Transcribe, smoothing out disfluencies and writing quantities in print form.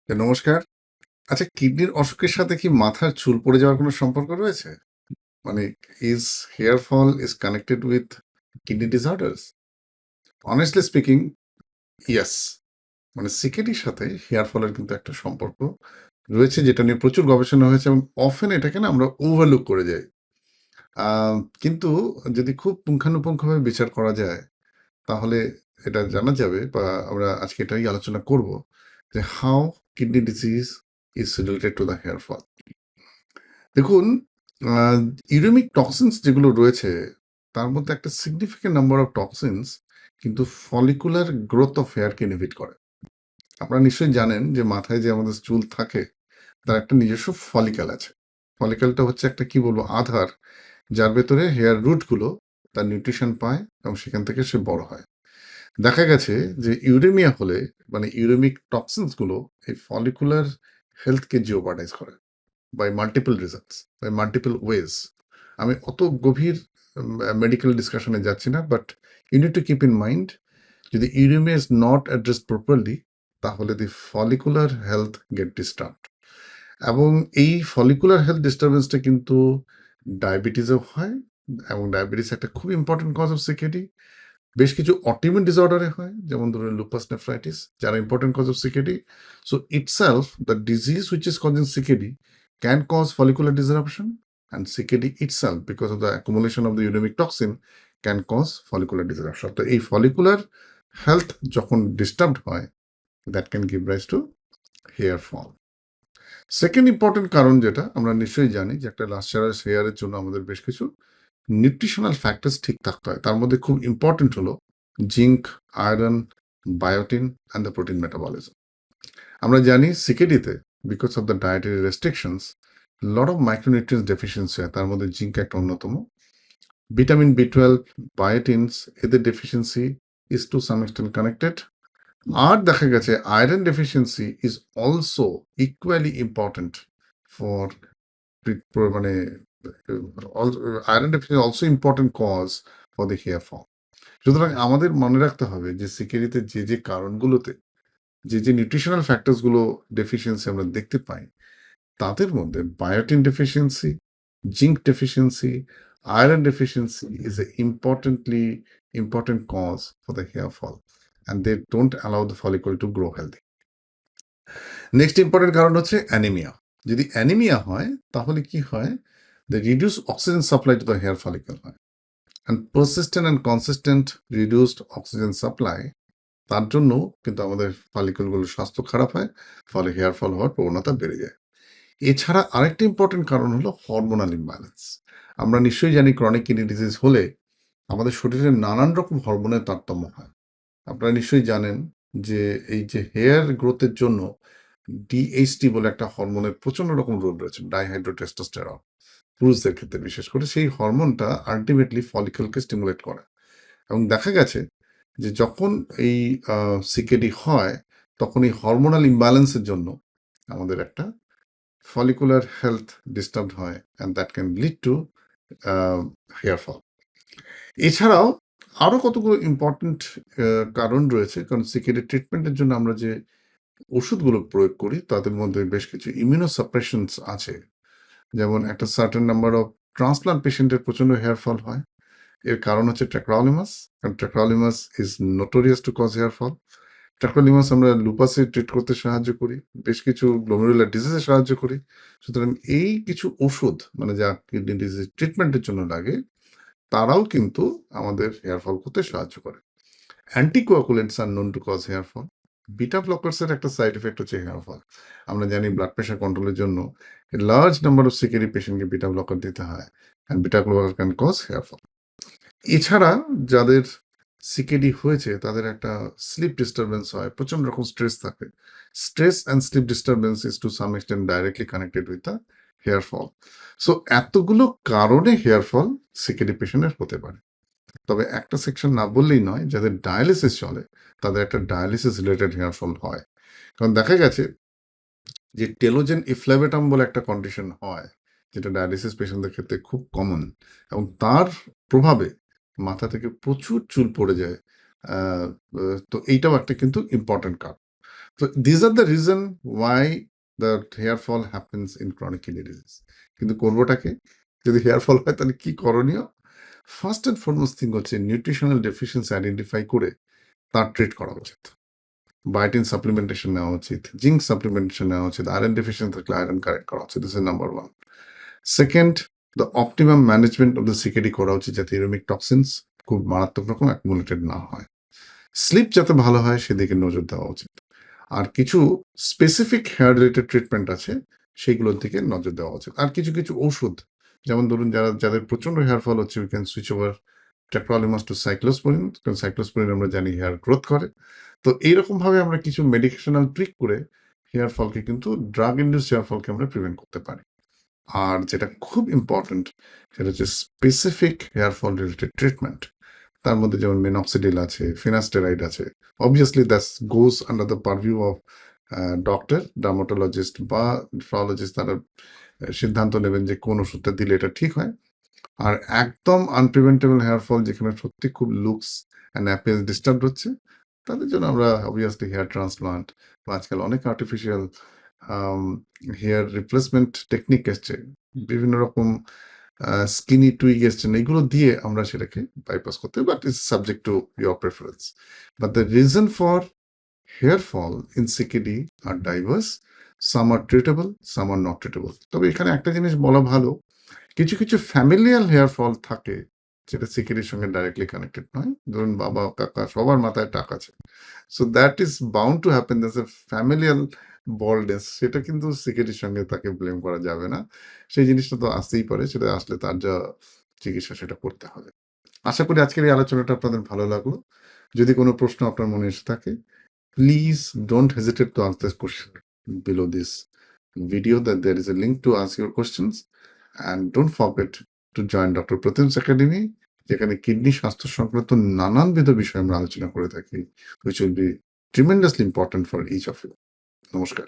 নমস্কার। আচ্ছা, কিডনির অসুখের সাথে কি মাথার চুল পড়ে যাওয়ার কোনো সম্পর্ক রয়েছে? মানে is hair fall is connected with kidney disorders? Honestly speaking, yes. মানে সিকেডির সাথে হেয়ার ফলের কিন্তু একটা সম্পর্ক রয়েছে, যেটা নিয়ে প্রচুর গবেষণা হয়েছে এবং অফেন এটাকে না আমরা ওভারলুক করে যাই। আ কিন্তু যদি খুব পুঙ্খানুপুঙ্খভাবে বিচার করা যায়, তাহলে এটা জানা যাবে বা আমরা আজকে এটাই আলোচনা করব যে how kidney disease is related to the hair fall. দেখুন, ইউরেমিক টক্সিনস যেগুলো রয়েছে, তার মধ্যে একটা সিগনিফিক্যান্ট নাম্বার অফ টক্সিনস কিন্তু ফলিকুলার গ্রোথ অফ হেয়ারকে ইনহিবিট করে। আপনারা নিশ্চয়ই জানেন যে মাথায় যে আমাদের চুল থাকে, তার একটা নিজস্ব ফলিকল আছে। ফলিকলটা হচ্ছে একটা কি বলবো আধার, যার ভেতরে হেয়ার রুটগুলো তার নিউট্রিশন পায় এবং সেখান থেকে সে বড় হয়। দেখা গেছে যে ইউরেমিয়া হলে, মানে ইউরেমিক টক্সিনস গুলো এই ফলিকুলার হেলথকে জিওপার্টাইজ করে by multiple reasons, by multiple ways. আমি অত গভীর মেডিকেল ডিসকাশনে যাচ্ছি না, but you need to keep in mind, যদি uremia is not address properly, তাহলে the follicular health get disturbed. এবং এই ফলিকুলার হেলথ ডিস্টারবেন্সটা কিন্তু ডায়াবেটিসও হয়, এবং ডায়াবেটিস একটা খুব ইম্পর্টেন্ট কজ অফ সিকেডি। বেশ কিছু অটোইমিউন ডিসঅর্ডারে হয়, যেমন ধরুন লুপাস নেফ্রাইটিস, যারা important cause of CKD. So itself the disease which is causing CKD can cause follicular disruption, and CKD itself, because of the accumulation of the uremic toxin, can cause follicular disruption. তো এই follicular health যখন disturbed হয়, that can give rise to hair fall. Second important কারণ যেটা আমরা নিশ্চয়ই জানি, যে একটা লাস্টারাস হেয়ারের জন্য আমাদের বেশ কিছু নিউট্রিশনাল ফ্যাক্টরস ঠিক থাকতে হয়। তার মধ্যে খুব ইম্পর্টেন্ট হলো zinc, iron, biotin and the protein metabolism. আমরা জানি সিকেডিতে, because of the dietary restrictions, lot of micronutrients deficiency হয়, তার মধ্যে জিঙ্ক একটা অন্যতম। ভিটামিন বি 12, বায়োটিনস, এদের deficiency is to some extent connected. আর দেখা গেছে iron deficiency is also equally important for, মানে iron deficiency also important cause for the hair fall. সুতরাং আমাদের মনে রাখতে হবে যে সিকেরিতে যে যে কারণগুলোতে যে যে নিউট্রিশনাল ফ্যাক্টরস গুলো ডেফিসিয়েন্সি আমরা দেখতে পাই, তাদের মধ্যে বায়োটিন deficiency, zinc deficiency, iron deficiency is a important cause for the hair fall, and they don't allow the follicle to grow healthy. Next important কারণ হচ্ছে অ্যানিমিয়া। যদি অ্যানিমিয়া হয়, তাহলে কি হয়, the reduced oxygen supply to the hair follicle হয়, and persistent and consistent reduced oxygen supply, তার জন্য কিন্তু আমাদের ফলিকলগুলোর স্বাস্থ্য খারাপ হয়, ফলে হেয়ার ফল হওয়ার প্রবণতা বেড়ে যায়। এছাড়া আরেকটা ইম্পর্টেন্ট কারণ হলো হরমোনাল ইমব্যালেন্স। আমরা নিশ্চয়ই জানি ক্রনিক কিডনি ডিজিজ হলে আমাদের শরীরে নানান রকম হরমোনের তারতম্য হয়। আপনারা নিশ্চয়ই জানেন যে এই যে হেয়ার গ্রোথের জন্য ডিএইচটি বলে একটা হরমোনের প্রচন্ড রকম রোল রয়েছে, ডাইহাইড্রোটেস্টোস্টেরন, পুরুষদের ক্ষেত্রে বিশেষ করে। সেই হরমোনটা আলটিমেটলি ফলিকলকে স্টিমুলেট করে, এবং দেখা গেছে যে যখন এই সিকেডি হয়, তখন এই হরমোনাল ইমব্যালেন্সের জন্য আমাদের একটা follicular health disturbed হয়, and that can lead to hair fall. এছাড়াও আরো কতগুলো ইম্পর্টেন্ট কারণ রয়েছে, কারণ সিকেডি ট্রিটমেন্টের জন্য আমরা যে ওষুধগুলো প্রয়োগ করি, তাদের মধ্যে বেশ কিছু ইমিউনোসাপ্রেশনস আছে। যেমন একটা সার্টেন নাম্বার অফ ট্রান্সপ্লান্ট পেশেন্টের প্রচন্ড হেয়ার ফল হয়। এর কারণ হচ্ছে ট্যাক্রোলিমাস, কারণ tacrolimus is notorious to cause hair fall. Tacrolimus আমরা লুপাসে ট্রিট করতে সাহায্য করি, বেশ কিছু গ্লোমেরুলার ডিজিজে সাহায্য করি। সুতরাং এই কিছু ওষুধ, মানে যা কিডনি ডিজিজ ট্রিটমেন্টের জন্য লাগে, তারাও কিন্তু আমাদের হেয়ার ফল করতে সাহায্য করে। Anticoagulants are known to cause hair fall. Beta blockers এর একটা সাইড এফেক্ট হচ্ছে হেয়ার ফল। আমরা জানি ব্লাড প্রেশার কন্ট্রোলের জন্য লার্জ নাম্বার অফ সিকেরি পেশেন্টকে বিটা ব্লকার দিতে হয়, and beta blocker can cause hair fall. এছাড়া যাদের সিকেডি হয়েছে, তাদের একটা স্লিপ ডিস্টারবেন্স হয়, প্রচন্ড রকম স্ট্রেস থাকে। Stress and sleep disturbance is to some extent directly connected with the hair fall. So এতগুলো কারণে হেয়ার ফল সিকেডি পেশেন্টের হতে পারে। তবে একটা সেকশন না বললেই নয়, যাদের ডায়ালিসিস চলে, তাদের একটা ডায়ালিসিস রিলেটেড হেয়ার ফল হয়। কারণ দেখা গেছে যে টেলোজেন ইফ্ল্যাভেটাম বলে একটা কন্ডিশন হয়, যেটা ডায়ালিসিস পেশেন্টদের ক্ষেত্রে খুব কমন, এবং তার প্রভাবে মাথা থেকে প্রচুর চুল পড়ে যায়। তো এইটাও একটা কিন্তু ইম্পর্টেন্ট কারণ। So these are the reason why the hair fall happens in chronic kidney disease. কিন্তু করবোটাকে যদি হেয়ার ফল হয় তাহলে কি করণীয়? ফার্স্ট এন্ড ফরমোস্ট থিং হচ্ছে নিউট্রিশনাল ডেফিসিয়েন্সি আইডেন্টিফাই করে তার ট্রিট করা উচিত। বায়োটিন সাপ্লিমেন্টেশন নেওয়া উচিত, জিঙ্ক সাপ্লিমেন্টেশন নেওয়া উচিত, আয়রন ডেফিসিয়েন্সি থাকলে আয়রন কারেক্ট করা উচিত। This is number one. Second, the optimum management of the CKD করা উচিত যাতে ইউরেমিক টক্সিনস খুব মারাত্মক রকম অ্যাকুমুলেটেড না হয়। স্লিপ যাতে ভালো হয় সেদিকে নজর দেওয়া উচিত। আর কিছু স্পেসিফিক হেয়ার রিলেটেড ট্রিটমেন্ট আছে সেইগুলোর দিকে নজর দেওয়া উচিত। আর কিছু কিছু ওষুধ, যেমন ধরুন যাদের প্রচন্ড হেয়ার ফল হচ্ছে, we can switch over tacrolimus to cyclosporine, কারণ সাইক্লোস্পোরিন আমরা জানি হেয়ার গ্রোথ করে। তো এইরকম ভাবে আমরা কিছু মেডিকেশনাল ট্রিক করে হেয়ার ফলকে কিন্তু ড্রাগ ইন্ডিউস হেয়ার ফলকে আমরা প্রিভেন্ট করতে পারি। আর যেটা খুব ইম্পর্টেন্ট সেটা হচ্ছে specific hair fall related treatment. তার মধ্যে যেমন মিনক্সিডিল আছে, ফিনাস্টেরাইড আছে। Obviously that's goes under the purview of doctor, dermatologist বা নেফ্রোলজিস্ট। তারা সিদ্ধান্ত নেবেন যে কোন ওষুধটা দিলে এটা ঠিক হয়। আর একদম আনপ্রিভেন্টেবল হেয়ার ফল যেখানে সত্যি খুব লুকস অ্যান্ড অ্যাপিয়ারেন্স ডিস্টার্ব হচ্ছে, তাদের জন্য আমরা অবভিয়াসলি হেয়ার ট্রান্সপ্লান্ট বা আজকাল অনেক আর্টিফিশিয়াল হেয়ার রিপ্লেসমেন্ট টেকনিক এসছে, বিভিন্ন রকম স্কিনি টুইগ এসছেন, এগুলো দিয়ে আমরা সেটাকে বাইপাস করতে, but it's subject to your preference. But the reason for hair fall in CKD are diverse, some are treatable, some are not treatable. তবে এখানে একটা জিনিস বলা ভালো, কিছু কিছু ফ্যামিলিয়াল হেয়ার ফল থাকে যেটা সিকেডির সঙ্গে ডাইরেক্টলি কানেক্টেড নয়। ধরুন বাবা কাকা সবার মাথায় টাক আছে, so that is bound to happen, that's a familial baldness, সেটা কিন্তু সিকেডির সঙ্গে তাকে ব্লেম করা যাবে না। সেই জিনিসটা তো আসতেই পারে, সেটা আসলে তার যা চিকিৎসা সেটা করতে হবে। আশা করি আজকের এই আলোচনাটা আপনাদের ভালো লাগলো। যদি কোনো প্রশ্ন আপনার মনে এসে থাকে, please don't hesitate to ask this question below this video, that there is a link to ask your questions, and don't forget to join Dr. Pratim's Academy, যেখানে কিডনি স্বাস্থ্য সংক্রান্ত নানানবিধ বিষয় আমরা আলোচনা করে থাকি, which will be tremendously important for each of you. নমস্কার।